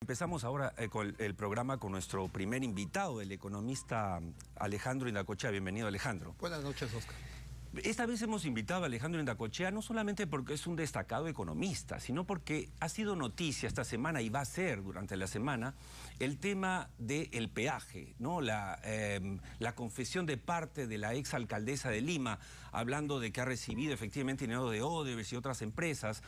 Empezamos ahora con el programa con nuestro primer invitado, el economista Alejandro Indacochea. Bienvenido, Alejandro. Buenas noches, Oscar. Esta vez hemos invitado a Alejandro Indacochea no solamente porque es un destacado economista, sino porque ha sido noticia esta semana y va a ser durante la semana el tema del peaje, ¿no? La confesión de parte de la exalcaldesa de Lima, hablando de que ha recibido efectivamente dinero de Odebrecht y otras empresas,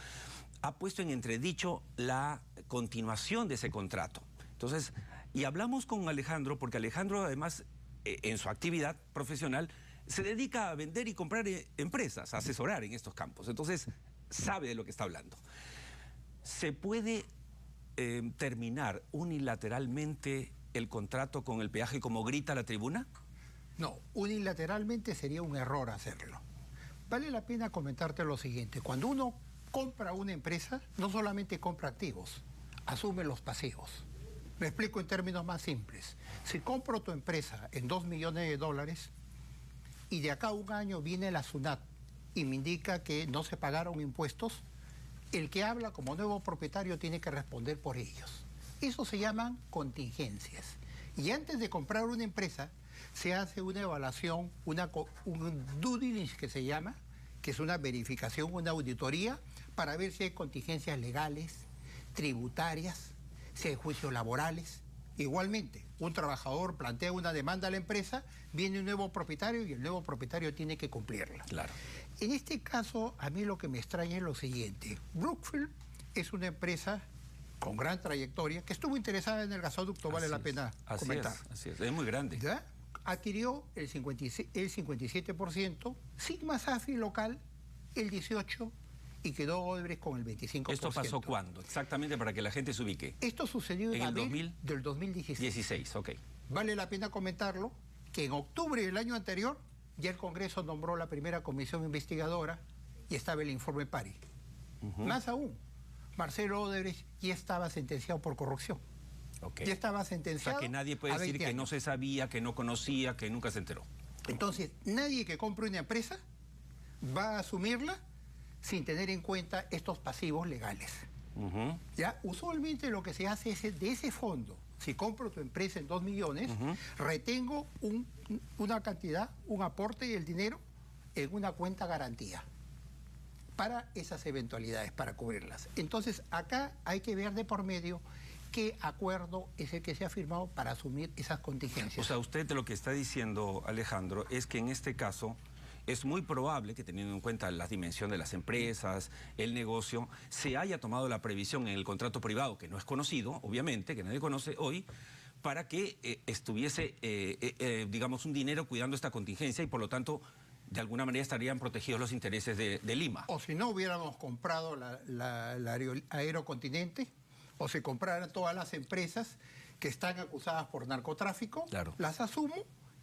ha puesto en entredicho la continuación de ese contrato. Entonces, y hablamos con Alejandro porque Alejandro además en su actividad profesional se dedica a vender y comprar empresas, a asesorar en estos campos. Entonces, sabe de lo que está hablando. ¿Se puede terminar unilateralmente el contrato con el peaje como grita la tribuna? No, unilateralmente sería un error hacerlo. Vale la pena comentarte lo siguiente. Cuando uno compra una empresa, no solamente compra activos, asume los pasivos. Me explico en términos más simples. Si compro tu empresa en $2 millones y de acá a un año viene la SUNAT y me indica que no se pagaron impuestos, el que habla como nuevo propietario tiene que responder por ellos. Eso se llaman contingencias. Y antes de comprar una empresa, se hace una evaluación, un due diligence que se llama, que es una verificación, una auditoría, para ver si hay contingencias legales, tributarias, si hay juicios laborales. Igualmente, un trabajador plantea una demanda a la empresa, viene un nuevo propietario y el nuevo propietario tiene que cumplirla. Claro. En este caso, a mí lo que me extraña es lo siguiente. Brookfield es una empresa con gran trayectoria que estuvo interesada en el gasoducto, vale la pena comentar. Así es muy grande. ¿Ya? Adquirió el 57%, Sigma Safi local el 18% y quedó Odebrecht con el 25%. ¿Esto pasó cuándo? Exactamente para que la gente se ubique. Esto sucedió en abril del 2016. 16, ok. Vale la pena comentarlo que en octubre del año anterior ya el Congreso nombró la primera comisión investigadora y estaba el informe Pari. Más aún, Marcelo Odebrecht ya estaba sentenciado por corrupción. Okay. Ya estaba sentenciado. O sea, que nadie puede decir que no se sabía, que no conocía, que nunca se enteró. Entonces, nadie que compre una empresa va a asumirla sin tener en cuenta estos pasivos legales. ¿Ya? Usualmente lo que se hace es de ese fondo, si compro tu empresa en 2 millones, retengo una cantidad, un aporte y el dinero en una cuenta garantía para esas eventualidades, para cubrirlas. Entonces, acá hay que ver de por medio qué acuerdo es el que se ha firmado para asumir esas contingencias. O sea, usted lo que está diciendo, Alejandro, es que en este caso es muy probable que, teniendo en cuenta la dimensión de las empresas, el negocio, se haya tomado la previsión en el contrato privado, que no es conocido, obviamente, que nadie conoce hoy, para que estuviese, digamos, un dinero cuidando esta contingencia y, por lo tanto, de alguna manera estarían protegidos los intereses de Lima. O si no hubiéramos comprado la Aerocontinente, o se compraran todas las empresas que están acusadas por narcotráfico, claro, las asumo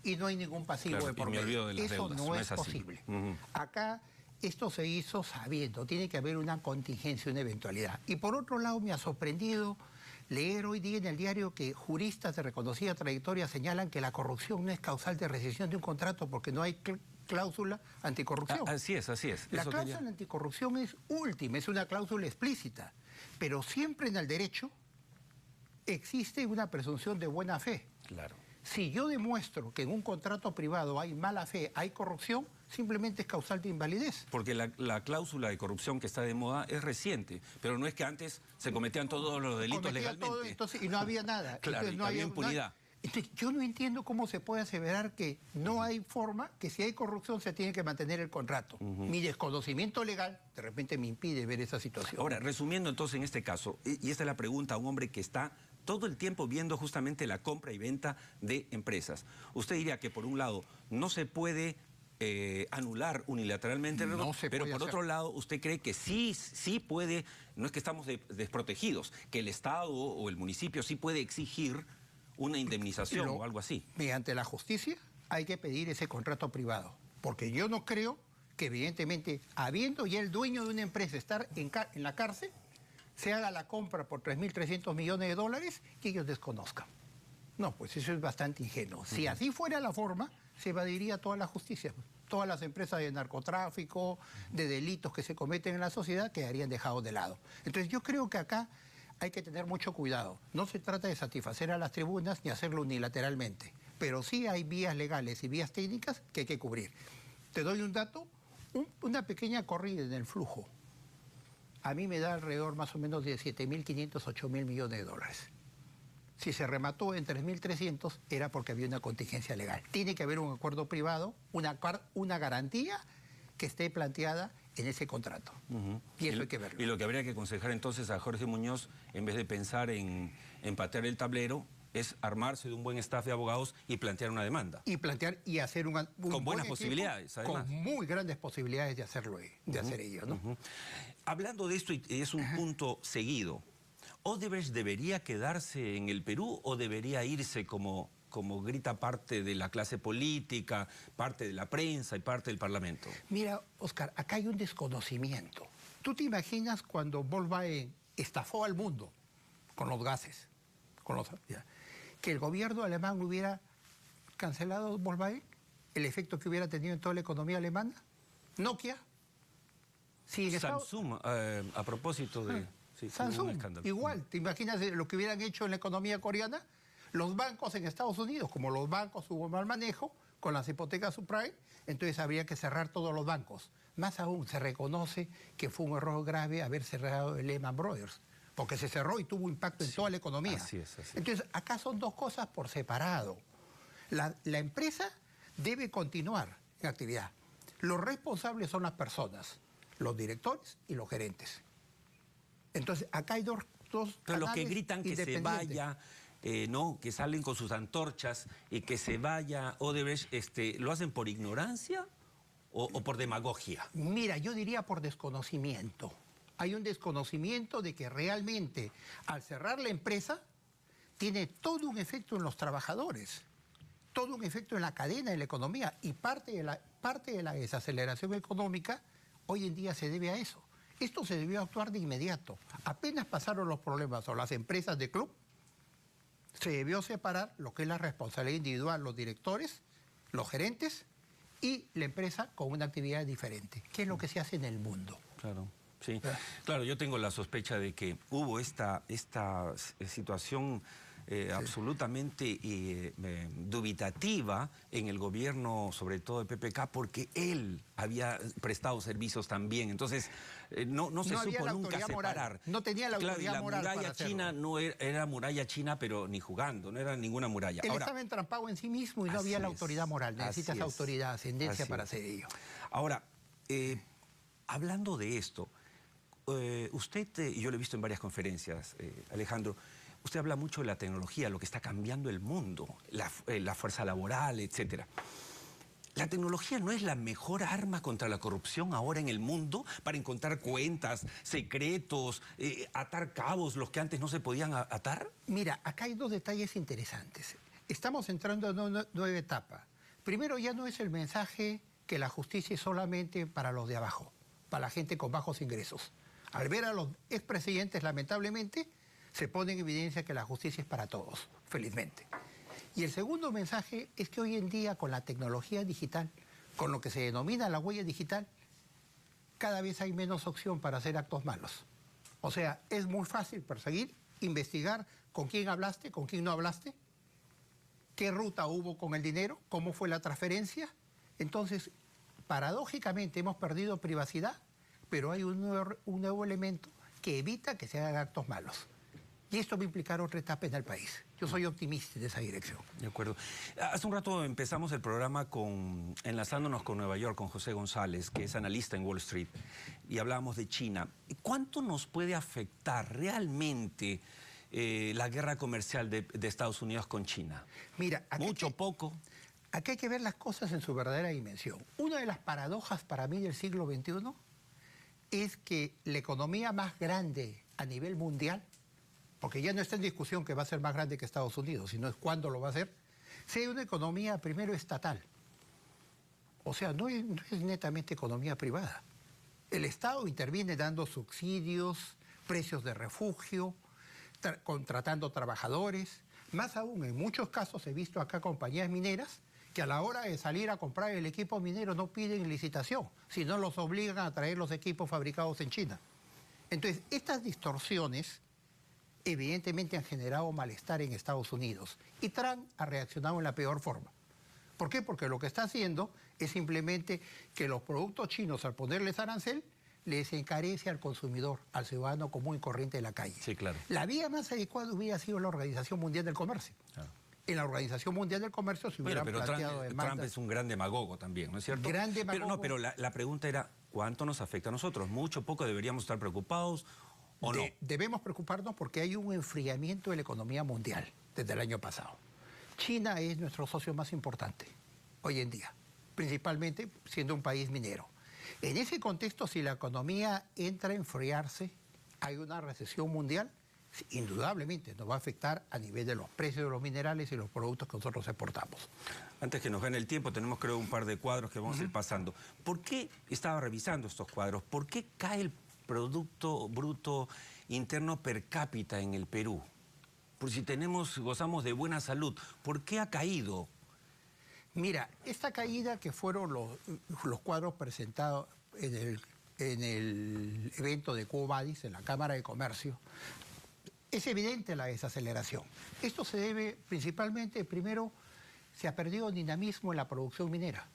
y no hay ningún pasivo de por medio. Eso no es posible. Acá esto se hizo sabiendo, tiene que haber una contingencia, una eventualidad. Y por otro lado me ha sorprendido leer hoy día en el diario que juristas de reconocida trayectoria señalan que la corrupción no es causal de rescisión de un contrato porque no hay cláusula anticorrupción. Así es, así es. La cláusula anticorrupción es última, es una cláusula explícita, pero siempre en el derecho existe una presunción de buena fe. Claro. Si yo demuestro que en un contrato privado hay mala fe, hay corrupción, simplemente es causal de invalidez. Porque la cláusula de corrupción que está de moda es reciente, pero no es que antes se cometían todos los delitos legalmente. Todo, entonces, y no había nada. Claro, entonces, no había impunidad. Entonces, yo no entiendo cómo se puede aseverar que no hay forma, que si hay corrupción se tiene que mantener el contrato. Mi desconocimiento legal de repente me impide ver esa situación. Ahora, resumiendo entonces en este caso, y esta es la pregunta a un hombre que está todo el tiempo viendo justamente la compra y venta de empresas. Usted diría que por un lado no se puede anular unilateralmente, pero por otro lado usted cree que sí puede, no es que estamos desprotegidos, que el Estado o el municipio sí puede exigir una indemnización o algo así. Mediante la justicia hay que pedir ese contrato privado, porque yo no creo que evidentemente, habiendo ya el dueño de una empresa estar en la cárcel, se haga la compra por 3.300 millones de dólares que ellos desconozcan. No, pues eso es bastante ingenuo. Si así fuera la forma, se evadiría toda la justicia. Todas las empresas de narcotráfico, de delitos que se cometen en la sociedad, quedarían dejados de lado. Entonces yo creo que acá hay que tener mucho cuidado. No se trata de satisfacer a las tribunas ni hacerlo unilateralmente, pero sí hay vías legales y vías técnicas que hay que cubrir. Te doy un dato, una pequeña corrida en el flujo. A mí me da alrededor más o menos de 7.500, 8.000 millones de dólares. Si se remató en 3.300 era porque había una contingencia legal. Tiene que haber un acuerdo privado, una garantía que esté planteada en ese contrato. Y eso hay que verlo. Y lo que habría que aconsejar entonces a Jorge Muñoz, en vez de pensar en patear el tablero, es armarse de un buen staff de abogados y plantear una demanda. Y hacer un con buenas posibilidades, además. Con muy grandes posibilidades de hacerlo, hacer ello, ¿no? Hablando de esto, y es un punto seguido, ¿Odebrecht debería quedarse en el Perú o debería irse como grita parte de la clase política, parte de la prensa y parte del Parlamento? Mira, Oscar, acá hay un desconocimiento. ¿Tú te imaginas cuando Volkswagen estafó al mundo con los gases? Que el gobierno alemán hubiera cancelado Volkswagen, el efecto que hubiera tenido en toda la economía alemana. Nokia. Sí, Samsung, a propósito de... Sí, Samsung, un escándalo. igual. ¿Te imaginas lo que hubieran hecho en la economía coreana? Los bancos en Estados Unidos, como los bancos hubo mal manejo, con las hipotecas subprime, entonces habría que cerrar todos los bancos. Más aún, se reconoce que fue un error grave haber cerrado el Lehman Brothers, porque se cerró y tuvo impacto en toda la economía. Así es. Entonces, acá son dos cosas por separado. La empresa debe continuar en actividad. Los responsables son las personas, los directores y los gerentes. Entonces, acá hay dos pero los que gritan que se vaya, ¿no? Que salen con sus antorchas y que se vaya Odebrecht, ¿lo hacen por ignorancia o por demagogia? Mira, yo diría por desconocimiento. Hay un desconocimiento de que realmente al cerrar la empresa tiene todo un efecto en los trabajadores, todo un efecto en la cadena de la economía, y parte de la desaceleración económica hoy en día se debe a eso. Esto se debió actuar de inmediato. Apenas pasaron los problemas o las empresas de club, se debió separar lo que es la responsabilidad individual, los directores, los gerentes y la empresa con una actividad diferente, que es lo que se hace en el mundo. Claro. Sí, claro, yo tengo la sospecha de que hubo esta situación absolutamente dubitativa en el gobierno, sobre todo de PPK, porque él había prestado servicios también. Entonces, no se supo nunca separar. No tenía la autoridad moral la para muralla china no era muralla china, pero ni jugando, no era ninguna muralla. Él estaba entrampado en sí mismo y no había la autoridad moral. Necesitas autoridad, ascendencia para hacer ello. Ahora, hablando de esto, usted, y yo lo he visto en varias conferencias, Alejandro, usted habla mucho de la tecnología, lo que está cambiando el mundo, la fuerza laboral, etcétera. ¿La tecnología no es la mejor arma contra la corrupción ahora en el mundo para encontrar cuentas, secretos, atar cabos, los que antes no se podían atar? Mira, acá hay dos detalles interesantes. Estamos entrando en una nueva etapa. Primero, ya no es el mensaje que la justicia es solamente para los de abajo, para la gente con bajos ingresos. Al ver a los expresidentes, lamentablemente, se pone en evidencia que la justicia es para todos, felizmente. Y el segundo mensaje es que hoy en día, con la tecnología digital, con lo que se denomina la huella digital, cada vez hay menos opción para hacer actos malos. O sea, es muy fácil perseguir, investigar con quién hablaste, con quién no hablaste, qué ruta hubo con el dinero, cómo fue la transferencia. Entonces, paradójicamente hemos perdido privacidad, pero hay un nuevo elemento que evita que se hagan actos malos. Y esto va a implicar otra etapa en el país. Yo soy optimista en esa dirección. De acuerdo. Hace un rato empezamos el programa enlazándonos con Nueva York, con José González, que es analista en Wall Street, y hablábamos de China. ¿Cuánto nos puede afectar realmente la guerra comercial de Estados Unidos con China? Mira, ¿mucho, poco? Aquí hay que ver las cosas en su verdadera dimensión. Una de las paradojas para mí del siglo XXI es que la economía más grande a nivel mundial, porque ya no está en discusión que va a ser más grande que Estados Unidos, sino es cuándo lo va a hacer, sea una economía primero estatal. O sea, no es netamente economía privada. El Estado interviene dando subsidios, precios de refugio, contratando trabajadores. Más aún, en muchos casos he visto acá compañías mineras que a la hora de salir a comprar el equipo minero no piden licitación, sino los obligan a traer los equipos fabricados en China. Entonces, estas distorsiones evidentemente han generado malestar en Estados Unidos. Y Trump ha reaccionado en la peor forma. ¿Por qué? Porque lo que está haciendo es simplemente que los productos chinos, al ponerles arancel, les encarece al consumidor, al ciudadano común y corriente de la calle. Sí, claro. La vía más adecuada hubiera sido la Organización Mundial del Comercio. Claro. En la Organización Mundial del Comercio se hubieran planteado demandas. Trump es un gran demagogo también, ¿no es cierto? Gran demagogo. Pero la pregunta era, ¿cuánto nos afecta a nosotros? ¿Mucho, poco? ¿Deberíamos estar preocupados o no? Debemos preocuparnos porque hay un enfriamiento de la economía mundial desde el año pasado. China es nuestro socio más importante hoy en día, principalmente siendo un país minero. En ese contexto, si la economía entra a enfriarse, hay una recesión mundial, indudablemente nos va a afectar a nivel de los precios de los minerales y los productos que nosotros exportamos. Antes que nos gane el tiempo, tenemos creo un par de cuadros que vamos a ir pasando. ¿Por qué, estaba revisando estos cuadros, por qué cae el Producto Bruto Interno per cápita en el Perú? Por si gozamos de buena salud, ¿por qué ha caído? Mira, esta caída que fueron los cuadros presentados en el evento de Quo-Vadis, en la Cámara de Comercio, es evidente la desaceleración. Esto se debe principalmente, primero, se ha perdido dinamismo en la producción minera.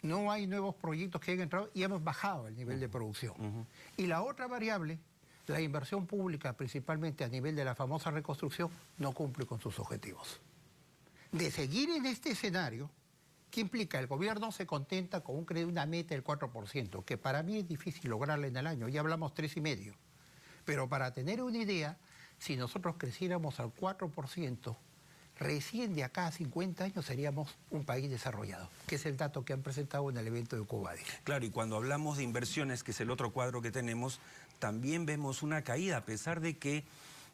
No hay nuevos proyectos que hayan entrado y hemos bajado el nivel de producción. Y la otra variable, la inversión pública, principalmente a nivel de la famosa reconstrucción, no cumple con sus objetivos. De seguir en este escenario, ¿qué implica? El gobierno se contenta con una meta del 4%, que para mí es difícil lograrla en el año, ya hablamos 3,5%. Pero para tener una idea, si nosotros creciéramos al 4%, recién de acá a 50 años seríamos un país desarrollado, que es el dato que han presentado en el evento de Quo-Vadis. Claro, y cuando hablamos de inversiones, que es el otro cuadro que tenemos, también vemos una caída, a pesar de que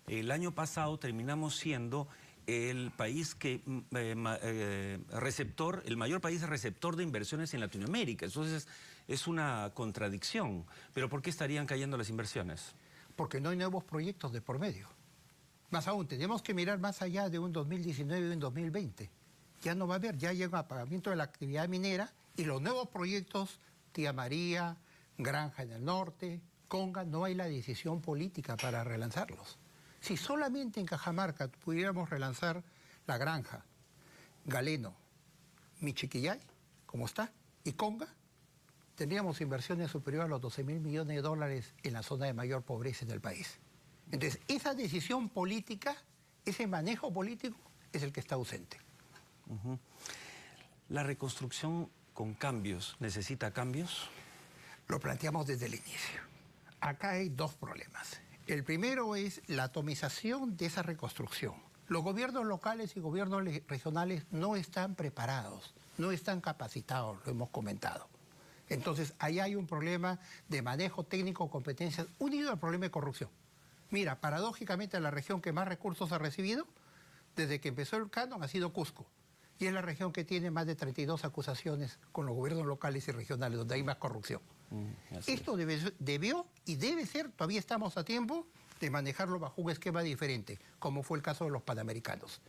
el año pasado terminamos siendo el país que el mayor país receptor de inversiones en Latinoamérica. Entonces es una contradicción. ¿Pero por qué estarían cayendo las inversiones? Porque no hay nuevos proyectos de por medio. Más aún, tenemos que mirar más allá de un 2019 y un 2020. Ya no va a haber, ya llega el apagamiento de la actividad minera y los nuevos proyectos, Tía María, Granja en el norte, Conga, no hay la decisión política para relanzarlos. Si solamente en Cajamarca pudiéramos relanzar La Granja, Galeno, Michiquillay, como está, y Conga, tendríamos inversiones superiores a los 12.000 millones de dólares en la zona de mayor pobreza del país. Entonces, esa decisión política, ese manejo político, es el que está ausente. ¿La reconstrucción con cambios necesita cambios? Lo planteamos desde el inicio. Acá hay dos problemas. El primero es la atomización de esa reconstrucción. Los gobiernos locales y gobiernos regionales no están preparados, no están capacitados, lo hemos comentado. Entonces, ahí hay un problema de manejo técnico, competencias, unido al problema de corrupción. Mira, paradójicamente la región que más recursos ha recibido desde que empezó el canon ha sido Cusco. Y es la región que tiene más de 32 acusaciones con los gobiernos locales y regionales, donde hay más corrupción. Esto debió y debe ser, todavía estamos a tiempo de manejarlo bajo un esquema diferente, como fue el caso de los panamericanos.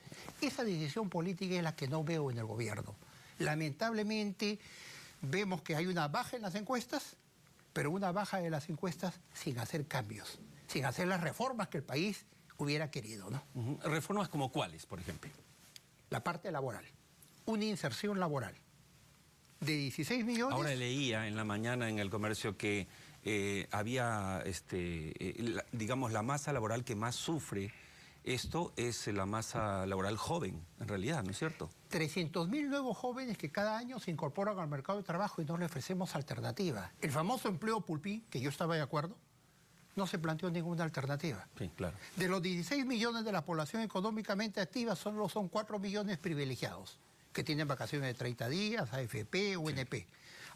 Esa decisión política es la que no veo en el gobierno. Lamentablemente vemos que hay una baja en las encuestas, pero una baja de las encuestas sin hacer cambios, sin hacer las reformas que el país hubiera querido, ¿no? ¿Reformas como cuáles, por ejemplo? La parte laboral, una inserción laboral de 16 millones... Ahora leía en la mañana en El Comercio que había, digamos, la masa laboral que más sufre. Esto es la masa laboral joven, en realidad, ¿no es cierto? 300.000 nuevos jóvenes que cada año se incorporan al mercado de trabajo y no les ofrecemos alternativa. El famoso empleo pulpín, que yo estaba de acuerdo, no se planteó ninguna alternativa. Sí, claro. De los 16 millones de la población económicamente activa, solo son 4 millones privilegiados, que tienen vacaciones de 30 días, AFP, UNP. Sí.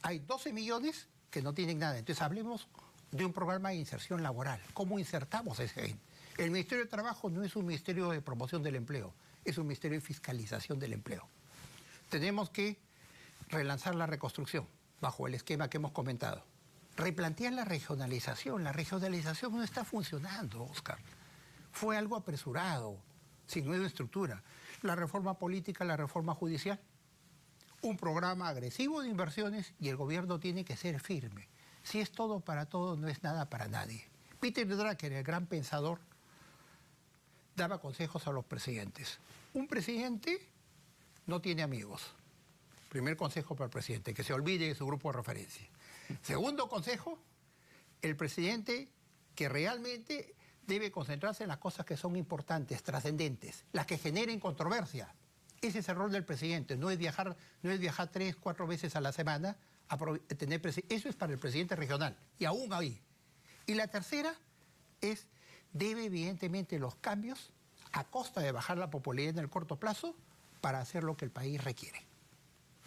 Hay 12 millones que no tienen nada. Entonces hablemos de un programa de inserción laboral. ¿Cómo insertamos a ese gente? El Ministerio de Trabajo no es un ministerio de promoción del empleo, es un ministerio de fiscalización del empleo. Tenemos que relanzar la reconstrucción bajo el esquema que hemos comentado. Replantear la regionalización. La regionalización no está funcionando, Oscar. Fue algo apresurado, sin nueva estructura. La reforma política, la reforma judicial. Un programa agresivo de inversiones y el gobierno tiene que ser firme. Si es todo para todos, no es nada para nadie. Peter Drucker, el gran pensador, daba consejos a los presidentes. Un presidente no tiene amigos. Primer consejo para el presidente, que se olvide de su grupo de referencia. Segundo consejo, el presidente que realmente debe concentrarse en las cosas que son importantes, trascendentes, las que generen controversia. Ese es el rol del presidente, no es viajar 3, 4 veces a la semana a tener eso es para el presidente regional, y aún ahí. Y la tercera es, debe evidentemente los cambios a costa de bajar la popularidad en el corto plazo para hacer lo que el país requiere.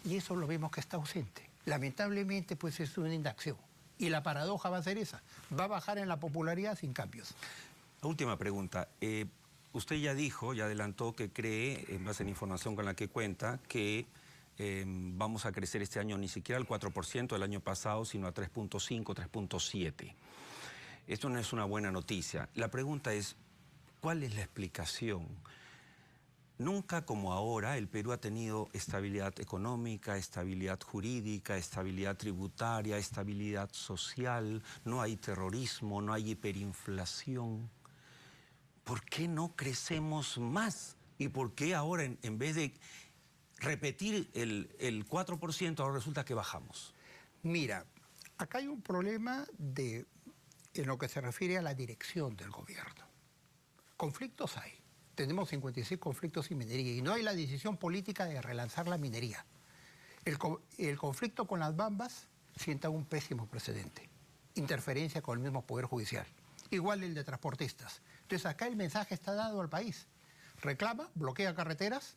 Y eso lo vemos que está ausente. Lamentablemente, pues es una inacción. Y la paradoja va a ser esa, va a bajar en la popularidad sin cambios. Última pregunta. Usted ya dijo, ya adelantó que cree, en base a la información con la que cuenta, que vamos a crecer este año ni siquiera al 4% del año pasado, sino a 3.5, 3.7. Esto no es una buena noticia. La pregunta es, ¿cuál es la explicación? Nunca como ahora el Perú ha tenido estabilidad económica, estabilidad jurídica, estabilidad tributaria, estabilidad social, no hay terrorismo, no hay hiperinflación. ¿Por qué no crecemos más? ¿Y por qué ahora en vez de repetir el 4%, ahora resulta que bajamos? Mira, acá hay un problema en lo que se refiere a la dirección del gobierno. Conflictos hay. Tenemos 56 conflictos sin minería y no hay la decisión política de relanzar la minería. El conflicto con las Bambas sienta un pésimo precedente. Interferencia con el mismo Poder Judicial. Igual el de transportistas. Entonces acá el mensaje está dado al país. Reclama, bloquea carreteras,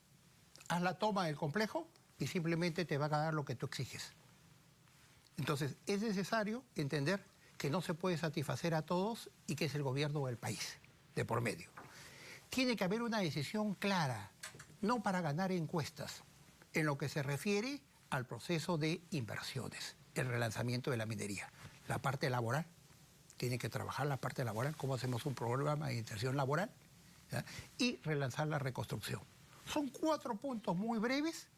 haz la toma del complejo y simplemente te va a dar lo que tú exiges. Entonces es necesario entender que no se puede satisfacer a todos y que es el gobierno del país, de por medio. Tiene que haber una decisión clara, no para ganar encuestas, en lo que se refiere al proceso de inversiones, el relanzamiento de la minería. La parte laboral, tiene que trabajar la parte laboral, cómo hacemos un programa de inserción laboral, ¿ya? Y relanzar la reconstrucción. Son 4 puntos muy breves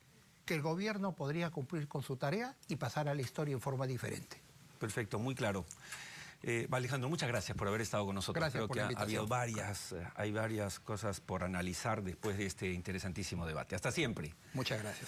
que el gobierno podría cumplir con su tarea y pasar a la historia en forma diferente. Perfecto, muy claro. Alejandro, muchas gracias por haber estado con nosotros. Gracias Creo por que la invitación. hay varias cosas por analizar después de este interesantísimo debate. Hasta siempre. Muchas gracias.